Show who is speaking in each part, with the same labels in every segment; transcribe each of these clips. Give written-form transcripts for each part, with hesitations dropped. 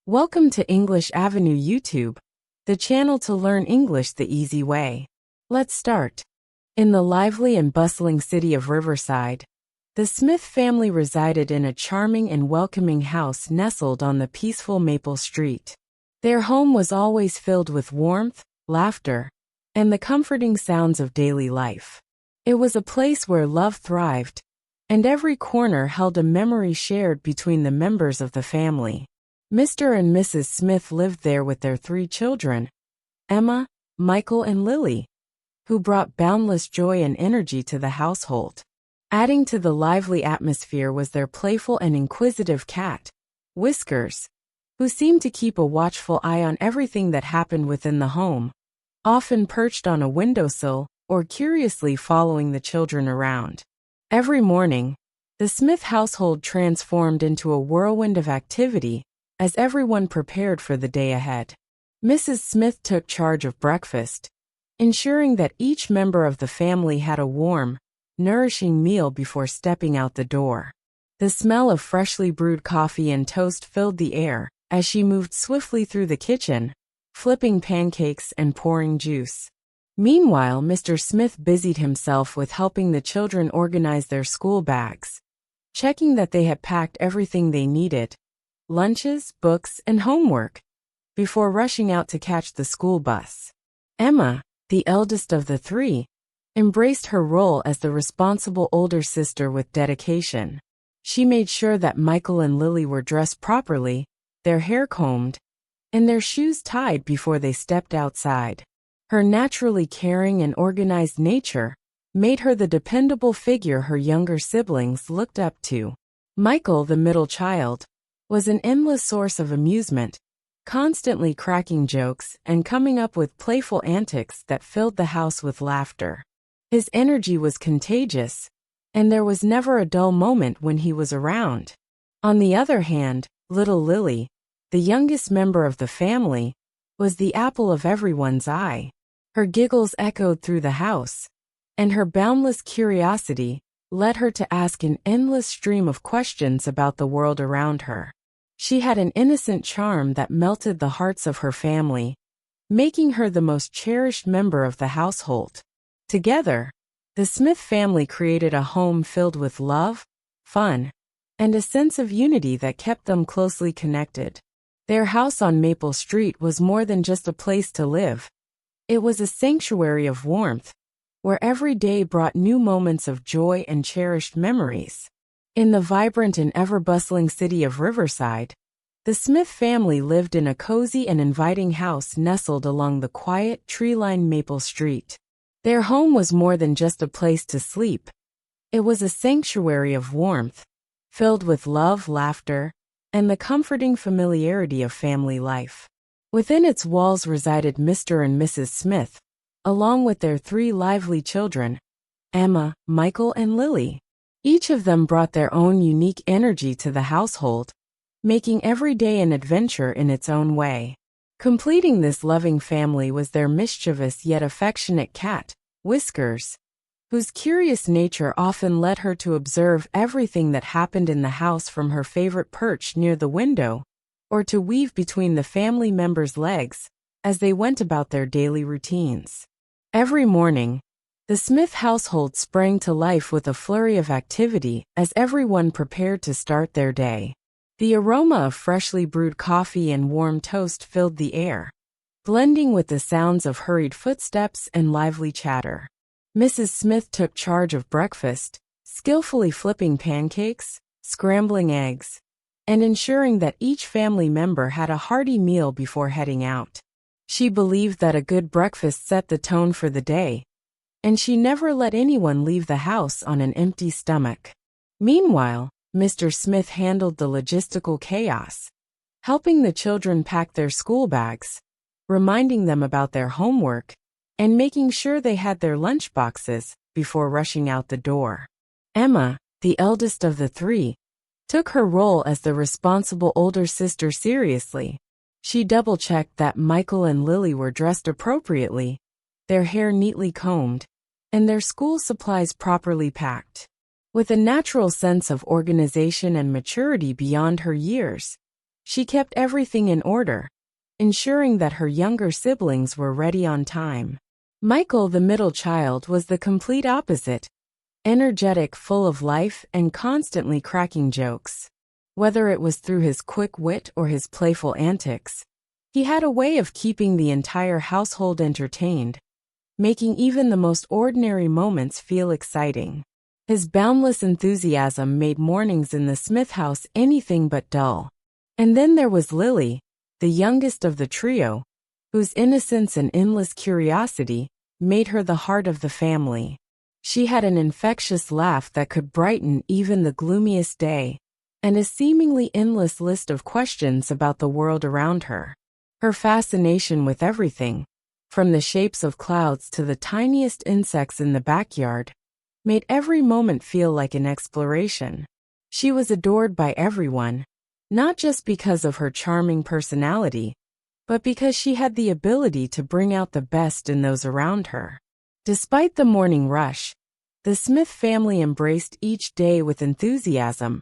Speaker 1: Welcome to English Avenue YouTube, the channel to learn English the easy way. Let's start. In the lively and bustling city of Riverside, the Smith family resided in a charming and welcoming house nestled on the peaceful Maple Street. Their home was always filled with warmth, laughter, and the comforting sounds of daily life. It was a place where love thrived, and every corner held a memory shared between the members of the family. Mr. and Mrs. Smith lived there with their 3 children, Emma, Michael, and Lily, who brought boundless joy and energy to the household. Adding to the lively atmosphere was their playful and inquisitive cat, Whiskers, who seemed to keep a watchful eye on everything that happened within the home, often perched on a windowsill or curiously following the children around. Every morning, the Smith household transformed into a whirlwind of activity as everyone prepared for the day ahead. Mrs. Smith took charge of breakfast, ensuring that each member of the family had a warm, nourishing meal before stepping out the door. The smell of freshly brewed coffee and toast filled the air as she moved swiftly through the kitchen, flipping pancakes and pouring juice. Meanwhile, Mr. Smith busied himself with helping the children organize their school bags, checking that they had packed everything they needed, lunches, books, and homework, before rushing out to catch the school bus. Emma, the eldest of the 3, embraced her role as the responsible older sister with dedication. She made sure that Michael and Lily were dressed properly, their hair combed, and their shoes tied before they stepped outside. Her naturally caring and organized nature made her the dependable figure her younger siblings looked up to. Michael, the middle child, was an endless source of amusement, constantly cracking jokes and coming up with playful antics that filled the house with laughter. His energy was contagious, and there was never a dull moment when he was around. On the other hand, little Lily, the youngest member of the family, was the apple of everyone's eye. Her giggles echoed through the house, and her boundless curiosity led her to ask an endless stream of questions about the world around her. She had an innocent charm that melted the hearts of her family, making her the most cherished member of the household. Together, the Smith family created a home filled with love, fun, and a sense of unity that kept them closely connected. Their house on Maple Street was more than just a place to live. It was a sanctuary of warmth, where every day brought new moments of joy and cherished memories. In the vibrant and ever-bustling city of Riverside, the Smith family lived in a cozy and inviting house nestled along the quiet, tree-lined Maple Street. Their home was more than just a place to sleep. It was a sanctuary of warmth, filled with love, laughter, and the comforting familiarity of family life. Within its walls resided Mr. and Mrs. Smith, along with their 3 lively children, Emma, Michael, and Lily. Each of them brought their own unique energy to the household, making every day an adventure in its own way. Completing this loving family was their mischievous yet affectionate cat, Whiskers, whose curious nature often led her to observe everything that happened in the house from her favorite perch near the window, or to weave between the family members' legs as they went about their daily routines. Every morning, the Smith household sprang to life with a flurry of activity as everyone prepared to start their day. The aroma of freshly brewed coffee and warm toast filled the air, blending with the sounds of hurried footsteps and lively chatter. Mrs. Smith took charge of breakfast, skillfully flipping pancakes, scrambling eggs, and ensuring that each family member had a hearty meal before heading out. She believed that a good breakfast set the tone for the day, and she never let anyone leave the house on an empty stomach. Meanwhile, Mr. Smith handled the logistical chaos, helping the children pack their school bags, reminding them about their homework, and making sure they had their lunch boxes before rushing out the door. Emma, the eldest of the 3, took her role as the responsible older sister seriously. She double-checked that Michael and Lily were dressed appropriately, their hair neatly combed, and their school supplies properly packed. With a natural sense of organization and maturity beyond her years, She kept everything in order, ensuring that her younger siblings were ready on time. Michael, the middle child, was the complete opposite, energetic, full of life, and constantly cracking jokes. Whether it was through his quick wit or his playful antics, he had a way of keeping the entire household entertained, making even the most ordinary moments feel exciting. His boundless enthusiasm made mornings in the Smith house anything but dull. And then there was Lily, the youngest of the trio, whose innocence and endless curiosity made her the heart of the family. She had an infectious laugh that could brighten even the gloomiest day, and a seemingly endless list of questions about the world around her. Her fascination with everything, from the shapes of clouds to the tiniest insects in the backyard, made every moment feel like an exploration. She was adored by everyone, not just because of her charming personality, but because she had the ability to bring out the best in those around her. Despite the morning rush, the Smith family embraced each day with enthusiasm,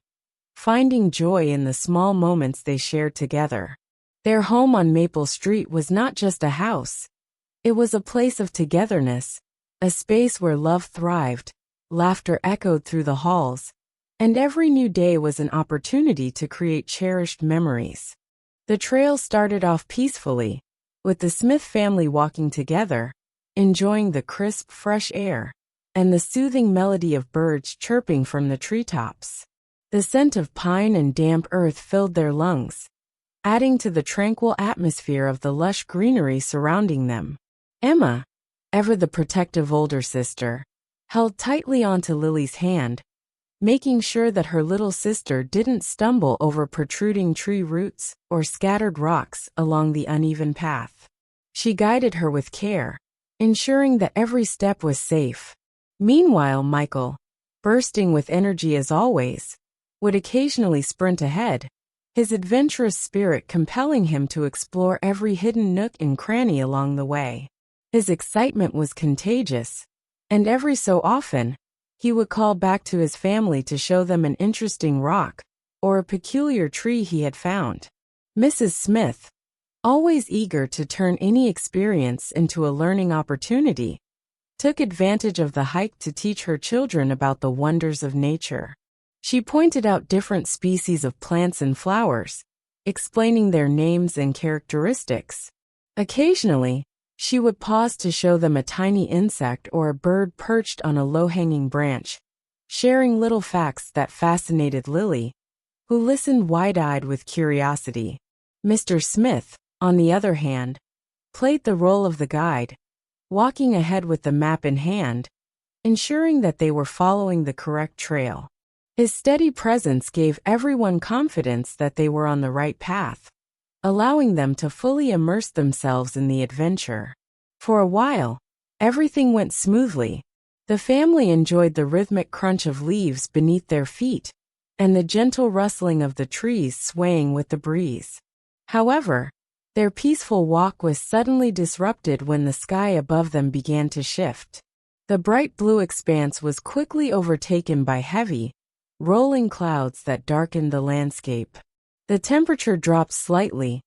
Speaker 1: finding joy in the small moments they shared together. Their home on Maple Street was not just a house. It was a place of togetherness, a space where love thrived, laughter echoed through the halls, and every new day was an opportunity to create cherished memories. The trail started off peacefully, with the Smith family walking together, enjoying the crisp, fresh air, and the soothing melody of birds chirping from the treetops. The scent of pine and damp earth filled their lungs, adding to the tranquil atmosphere of the lush greenery surrounding them. Emma, ever the protective older sister, held tightly onto Lily's hand, making sure that her little sister didn't stumble over protruding tree roots or scattered rocks along the uneven path. She guided her with care, ensuring that every step was safe. Meanwhile, Michael, bursting with energy as always, would occasionally sprint ahead, his adventurous spirit compelling him to explore every hidden nook and cranny along the way. His excitement was contagious, and every so often, he would call back to his family to show them an interesting rock or a peculiar tree he had found. Mrs. Smith, always eager to turn any experience into a learning opportunity, took advantage of the hike to teach her children about the wonders of nature. She pointed out different species of plants and flowers, explaining their names and characteristics. Occasionally, she would pause to show them a tiny insect or a bird perched on a low-hanging branch, sharing little facts that fascinated Lily, who listened wide-eyed with curiosity. Mr. Smith, on the other hand, played the role of the guide, walking ahead with the map in hand, ensuring that they were following the correct trail. His steady presence gave everyone confidence that they were on the right path, allowing them to fully immerse themselves in the adventure. For a while, everything went smoothly. The family enjoyed the rhythmic crunch of leaves beneath their feet and the gentle rustling of the trees swaying with the breeze. However, their peaceful walk was suddenly disrupted when the sky above them began to shift. The bright blue expanse was quickly overtaken by heavy, rolling clouds that darkened the landscape. The temperature dropped slightly,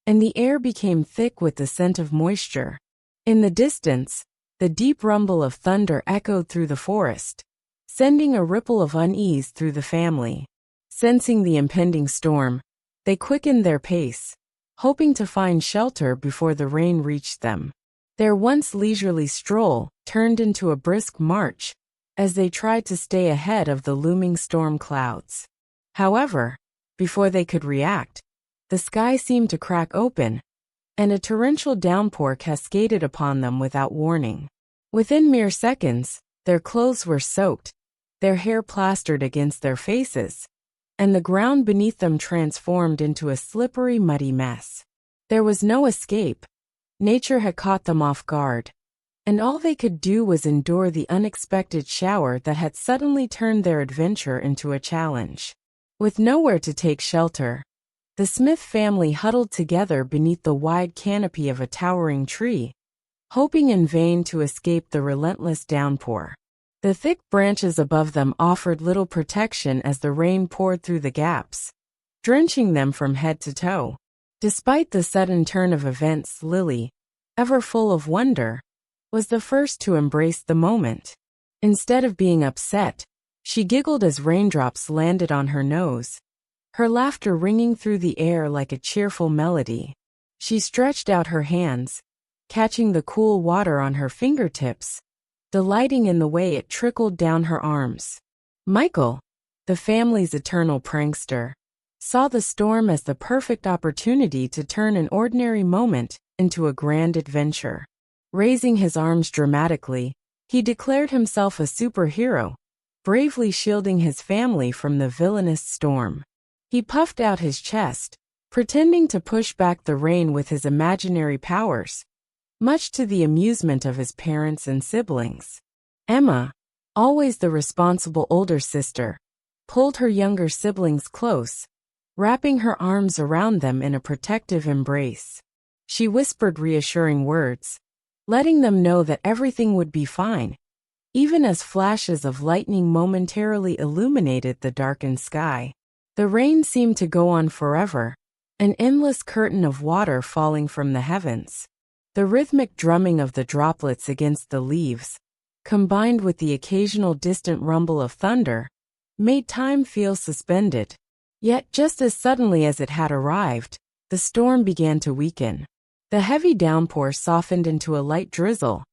Speaker 1: and the air became thick with the scent of moisture. In the distance, the deep rumble of thunder echoed through the forest, sending a ripple of unease through the family. Sensing the impending storm, they quickened their pace, hoping to find shelter before the rain reached them. Their once leisurely stroll turned into a brisk march as they tried to stay ahead of the looming storm clouds. However, before they could react, the sky seemed to crack open, and a torrential downpour cascaded upon them without warning. Within mere seconds, their clothes were soaked, their hair plastered against their faces, and the ground beneath them transformed into a slippery, muddy mess. There was no escape. Nature had caught them off guard, and all they could do was endure the unexpected shower that had suddenly turned their adventure into a challenge. With nowhere to take shelter, the Smith family huddled together beneath the wide canopy of a towering tree, hoping in vain to escape the relentless downpour. The thick branches above them offered little protection as the rain poured through the gaps, drenching them from head to toe. Despite the sudden turn of events, Lily, ever full of wonder, was the first to embrace the moment. Instead of being upset, she giggled as raindrops landed on her nose, her laughter ringing through the air like a cheerful melody. She stretched out her hands, catching the cool water on her fingertips, delighting in the way it trickled down her arms. Michael, the family's eternal prankster, saw the storm as the perfect opportunity to turn an ordinary moment into a grand adventure. Raising his arms dramatically, he declared himself a superhero, bravely shielding his family from the villainous storm. He puffed out his chest, pretending to push back the rain with his imaginary powers, much to the amusement of his parents and siblings. Emma, always the responsible older sister, pulled her younger siblings close, wrapping her arms around them in a protective embrace. She whispered reassuring words, letting them know that everything would be fine, even as flashes of lightning momentarily illuminated the darkened sky. The rain seemed to go on forever, an endless curtain of water falling from the heavens. The rhythmic drumming of the droplets against the leaves, combined with the occasional distant rumble of thunder, made time feel suspended. Yet just as suddenly as it had arrived, the storm began to weaken. The heavy downpour softened into a light drizzle,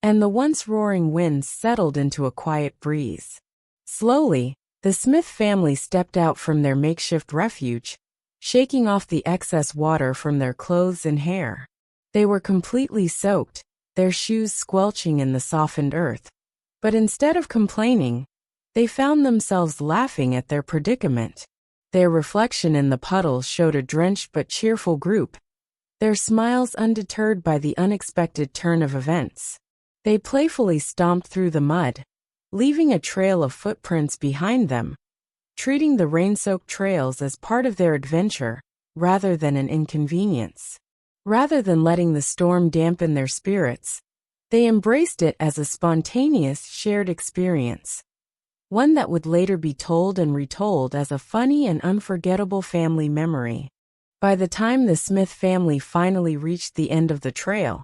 Speaker 1: and the once roaring winds settled into a quiet breeze. Slowly, the Smith family stepped out from their makeshift refuge, shaking off the excess water from their clothes and hair. They were completely soaked, their shoes squelching in the softened earth. But instead of complaining, they found themselves laughing at their predicament. Their reflection in the puddles showed a drenched but cheerful group, their smiles undeterred by the unexpected turn of events. They playfully stomped through the mud, leaving a trail of footprints behind them, treating the rain-soaked trails as part of their adventure rather than an inconvenience. Rather than letting the storm dampen their spirits, they embraced it as a spontaneous, shared experience, one that would later be told and retold as a funny and unforgettable family memory. By the time the Smith family finally reached the end of the trail,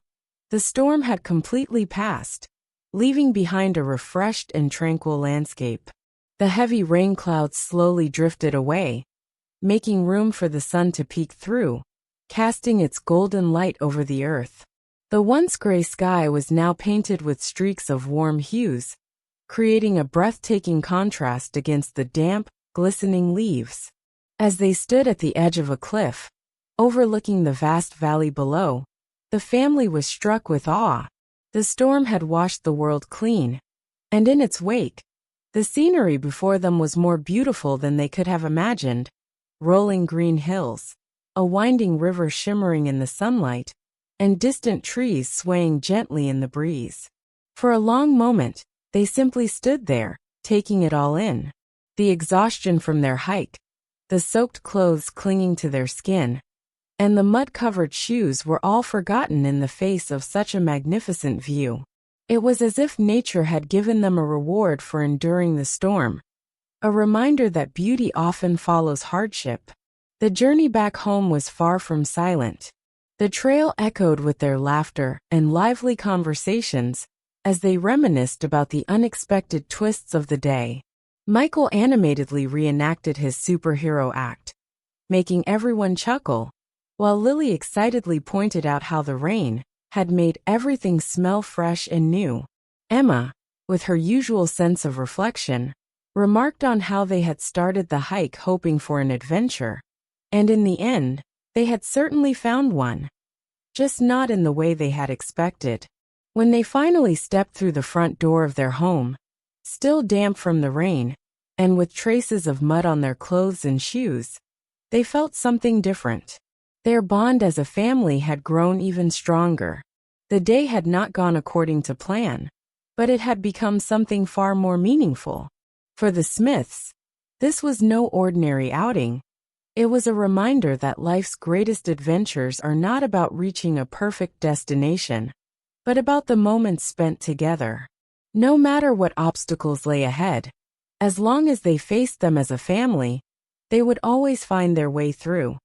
Speaker 1: the storm had completely passed, leaving behind a refreshed and tranquil landscape. The heavy rain clouds slowly drifted away, making room for the sun to peek through, casting its golden light over the earth. The once gray sky was now painted with streaks of warm hues, creating a breathtaking contrast against the damp, glistening leaves. As they stood at the edge of a cliff, overlooking the vast valley below, the family was struck with awe. The storm had washed the world clean, and in its wake, the scenery before them was more beautiful than they could have imagined. Rolling green hills, a winding river shimmering in the sunlight, and distant trees swaying gently in the breeze. For a long moment, they simply stood there, taking it all in. The exhaustion from their hike, the soaked clothes clinging to their skin, and the mud-covered shoes were all forgotten in the face of such a magnificent view. It was as if nature had given them a reward for enduring the storm, a reminder that beauty often follows hardship. The journey back home was far from silent. The trail echoed with their laughter and lively conversations as they reminisced about the unexpected twists of the day. Michael animatedly reenacted his superhero act, making everyone chuckle, while Lily excitedly pointed out how the rain had made everything smell fresh and new. Emma, with her usual sense of reflection, remarked on how they had started the hike hoping for an adventure, and in the end, they had certainly found one, just not in the way they had expected. When they finally stepped through the front door of their home, still damp from the rain, and with traces of mud on their clothes and shoes, they felt something different. Their bond as a family had grown even stronger. The day had not gone according to plan, but it had become something far more meaningful. For the Smiths, this was no ordinary outing. It was a reminder that life's greatest adventures are not about reaching a perfect destination, but about the moments spent together. No matter what obstacles lay ahead, as long as they faced them as a family, They would always find their way through.